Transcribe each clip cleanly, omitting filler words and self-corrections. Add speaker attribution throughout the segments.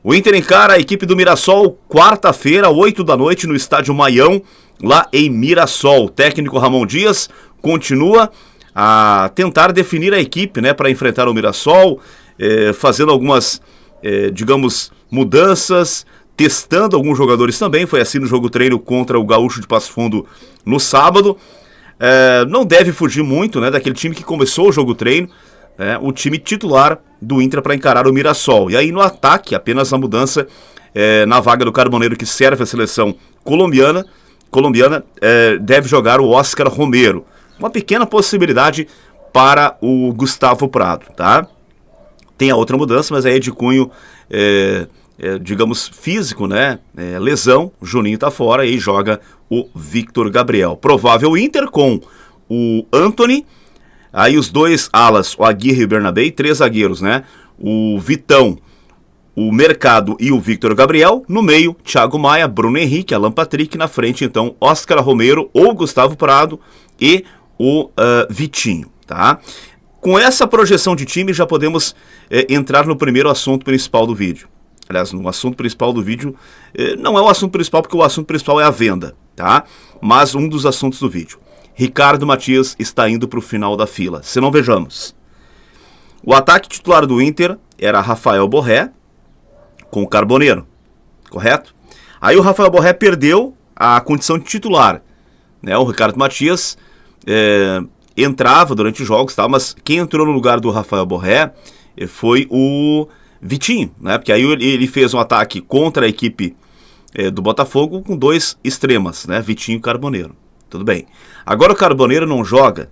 Speaker 1: O Inter encara a equipe do Mirassol quarta-feira, 8 da noite, no estádio Maião, lá em Mirassol. O técnico Ramon Dias continua a tentar definir a equipe, né, para enfrentar o Mirassol, fazendo algumas, digamos, mudanças, testando alguns jogadores também. Foi assim no jogo treino contra o Gaúcho de Passo Fundo no sábado. Não deve fugir muito, né, daquele time que começou o jogo treino, o time titular do Inter para encarar o Mirassol. E aí no ataque, apenas a mudança na vaga do Carboneiro, que serve a seleção colombiana, deve jogar o Oscar Romero. Uma pequena possibilidade para o Gustavo Prado, tá? Tem a outra mudança, mas aí é de cunho, digamos, físico, né? Lesão, o Juninho tá fora e joga o Victor Gabriel. Provável Inter com o Antony, aí os dois alas, o Aguirre e o Bernabé, 3 zagueiros, né? O Vitão, o Mercado e o Victor Gabriel. No meio, Thiago Maia, Bruno Henrique, Alan Patrick. Na frente, então, Oscar Romero ou Gustavo Prado e o Vitinho, tá? Com essa projeção de time, já podemos entrar no primeiro assunto principal do vídeo. Aliás, no assunto principal do vídeo, não é o assunto principal, porque o assunto principal é a venda, tá? Mas um dos assuntos do vídeo. Ricardo Matias está indo para o final da fila. Se não, vejamos. O ataque titular do Inter era Rafael Borré com o Carboneiro, correto? Aí o Rafael Borré perdeu a condição de titular, né? O Ricardo Matias entrava durante os jogos, tá? Mas quem entrou no lugar do Rafael Borré foi o Vitinho, né? Porque aí ele fez um ataque contra a equipe do Botafogo com 2 extremas, né? Vitinho e Carboneiro. Tudo bem. Agora o Carboneiro não joga.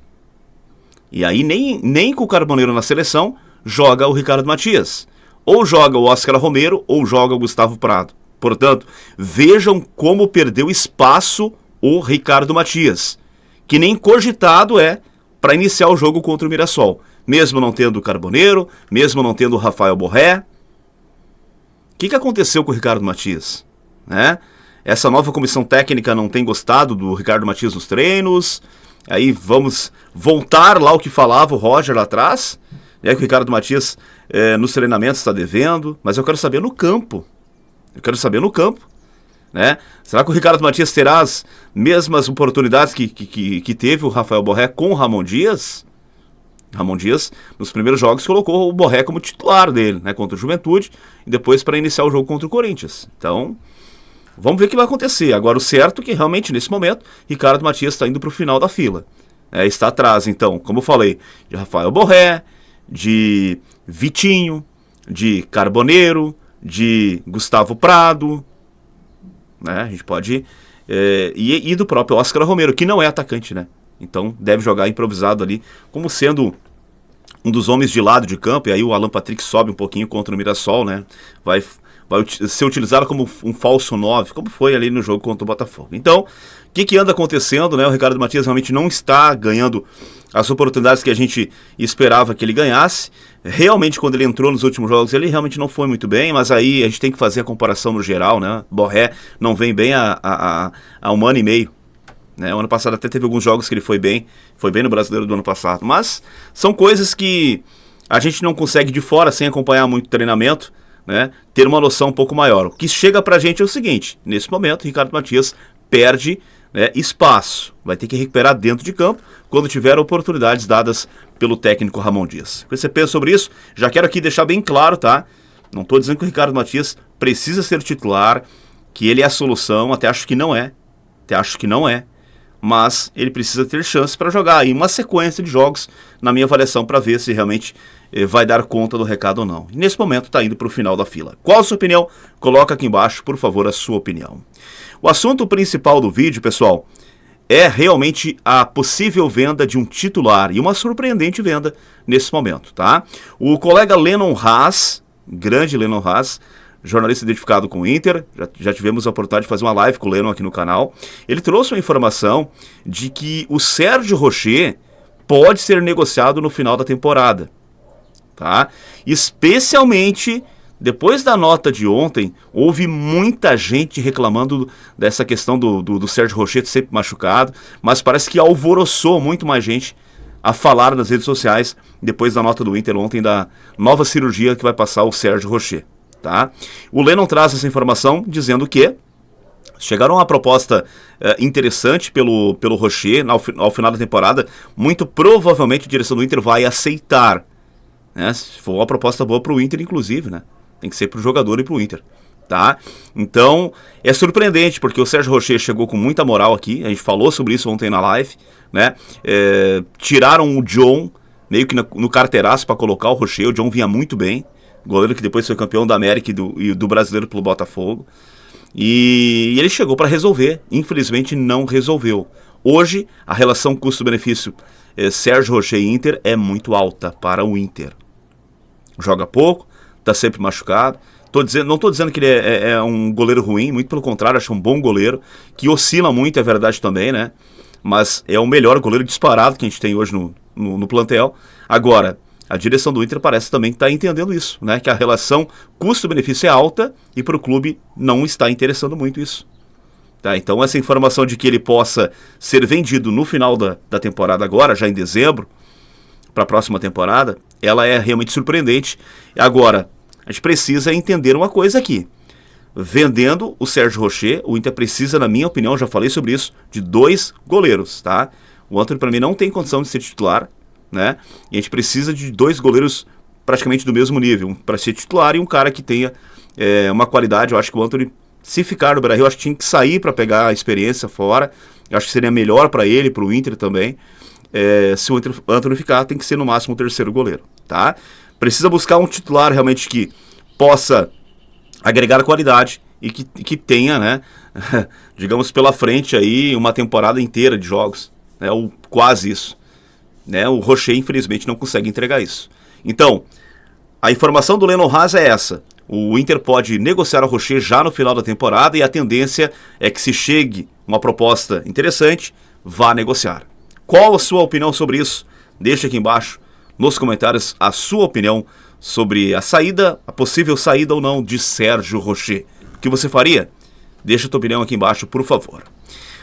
Speaker 1: E aí nem com o Carboneiro na seleção joga o Ricardo Matias. Ou joga o Oscar Romero ou joga o Gustavo Prado. Portanto, vejam como perdeu espaço o Ricardo Matias, que nem cogitado para iniciar o jogo contra o Mirassol. Mesmo não tendo o Carboneiro, mesmo não tendo o Rafael Borré. O que aconteceu com o Ricardo Matias? Né? Essa nova comissão técnica não tem gostado do Ricardo Matias nos treinos. Aí vamos voltar lá ao que falava o Roger lá atrás, né, que o Ricardo Matias nos treinamentos está devendo. Mas eu quero saber no campo. Né? Será que o Ricardo Matias terá as mesmas oportunidades que teve o Rafael Borré com o Ramon Dias? Ramon Dias, nos primeiros jogos, colocou o Borré como titular dele, né, contra o Juventude, e depois para iniciar o jogo contra o Corinthians. Então, vamos ver o que vai acontecer. Agora, o certo é que realmente, nesse momento, Ricardo Matias está indo para o final da fila. Está atrás, então, como eu falei, de Rafael Borré, de Vitinho, de Carboneiro, de Gustavo Prado, né? A gente pode e do próprio Oscar Romero, que não é atacante, né? Então deve jogar improvisado ali, como sendo um dos homens de lado de campo. E aí o Alan Patrick sobe um pouquinho contra o Mirassol, né? Vai ser utilizado como um falso 9, como foi ali no jogo contra o Botafogo. Então, o que anda acontecendo, né? O Ricardo Matias realmente não está ganhando as oportunidades que a gente esperava que ele ganhasse. Realmente, quando ele entrou nos últimos jogos, ele realmente não foi muito bem, mas aí a gente tem que fazer a comparação no geral, né? Borré não vem bem há um ano e meio. Né? O ano passado até teve alguns jogos que ele foi bem no Brasileiro do ano passado, mas são coisas que a gente não consegue de fora, sem acompanhar muito treinamento, né, ter uma noção um pouco maior. O que chega pra gente é o seguinte: nesse momento, Ricardo Matias perde, né, espaço, vai ter que recuperar dentro de campo quando tiver oportunidades dadas pelo técnico Ramon Dias. O que você pensa sobre isso? Já quero aqui deixar bem claro, tá? Não estou dizendo que o Ricardo Matias precisa ser titular, que ele é a solução, até acho que não é, mas ele precisa ter chance para jogar aí uma sequência de jogos, na minha avaliação, para ver se realmente vai dar conta do recado ou não. E nesse momento está indo para o final da fila. Qual a sua opinião? Coloca aqui embaixo, por favor, a sua opinião. O assunto principal do vídeo, pessoal, é realmente a possível venda de um titular, e uma surpreendente venda nesse momento, tá? O colega Lennon Haas, grande Lennon Haas, jornalista identificado com o Inter, já tivemos a oportunidade de fazer uma live com o Lennon aqui no canal. Ele trouxe uma informação de que o Sérgio Rocher pode ser negociado no final da temporada, tá? Especialmente depois da nota de ontem, houve muita gente reclamando dessa questão do Sérgio Rocher sempre machucado, mas parece que alvoroçou muito mais gente a falar nas redes sociais depois da nota do Inter ontem da nova cirurgia que vai passar o Sérgio Rocher. tá? O Lennon traz essa informação dizendo que chegaram a uma proposta interessante pelo Rocher ao final da temporada. Muito provavelmente a direção do Inter vai aceitar, né? Se for uma proposta boa para o Inter, inclusive, né? Tem que ser para o jogador e para o Inter, tá? Então, é surpreendente, porque o Sérgio Rocher chegou com muita moral aqui. A gente falou sobre isso ontem na live, né? Tiraram o John meio que no carteiraço para colocar o Rocher. O John vinha muito bem, goleiro que depois foi campeão da América e do brasileiro pelo Botafogo. E ele chegou para resolver, infelizmente não resolveu. Hoje, a relação custo-benefício Sérgio Rocher e Inter é muito alta para o Inter. Joga pouco, está sempre machucado. Não estou dizendo que ele é um goleiro ruim, muito pelo contrário, acho um bom goleiro, que oscila muito, é verdade também, né? Mas é o melhor goleiro disparado que a gente tem hoje no plantel. Agora, a direção do Inter parece também que está entendendo isso, né? Que a relação custo-benefício é alta e para o clube não está interessando muito isso. Tá? Então essa informação de que ele possa ser vendido no final da temporada agora, já em dezembro, para a próxima temporada, ela é realmente surpreendente. Agora, a gente precisa entender uma coisa aqui. Vendendo o Sérgio Rocher, o Inter precisa, na minha opinião, já falei sobre isso, de 2 goleiros, tá? O Antony, para mim, não tem condição de ser titular, né? E a gente precisa de 2 goleiros praticamente do mesmo nível, para ser titular e um cara que tenha uma qualidade. Eu acho que o Antony, se ficar no Beira-Rio, acho que tinha que sair para pegar a experiência fora. Eu acho que seria melhor para ele, para o Inter também. Se o Antony ficar, tem que ser no máximo o 3º goleiro, tá? Precisa buscar um titular realmente que possa agregar qualidade e que tenha, né, digamos, pela frente aí uma temporada inteira de jogos, né, ou quase isso, né? O Rocher, infelizmente, não consegue entregar isso. Então, a informação do Lennon Haas é essa: o Inter pode negociar o Rocher já no final da temporada e a tendência é que, se chegue uma proposta interessante, vá negociar. Qual a sua opinião sobre isso? Deixa aqui embaixo nos comentários a sua opinião sobre a saída, a possível saída ou não de Sérgio Rocher. O que você faria? Deixa a tua opinião aqui embaixo, por favor.